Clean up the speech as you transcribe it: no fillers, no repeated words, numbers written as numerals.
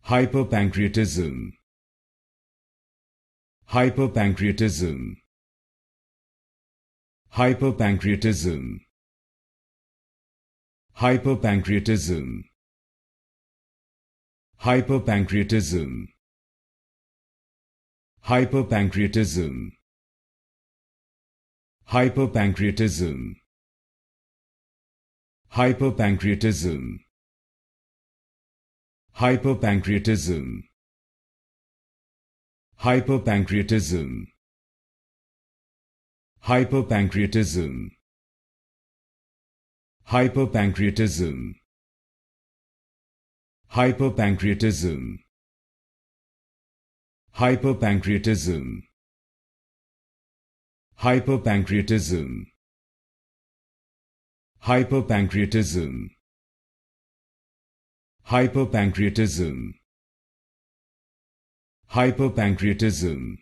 Hyperpancreatism. Hyperpancreatism. Hyperpancreatism. Hyperpancreatism. Hyperpancreatism. Hyperpancreatism. Hyperpancreatism. Hyperpancreatism. Hyperpancreatism. Hyperpancreatism. Hyperpancreatism. Hyperpancreatism. Hyperpancreatism. Hyperpancreatism. Hyperpancreatism. Hyperpancreatism. Hyperpancreatism. Hyperpancreatism.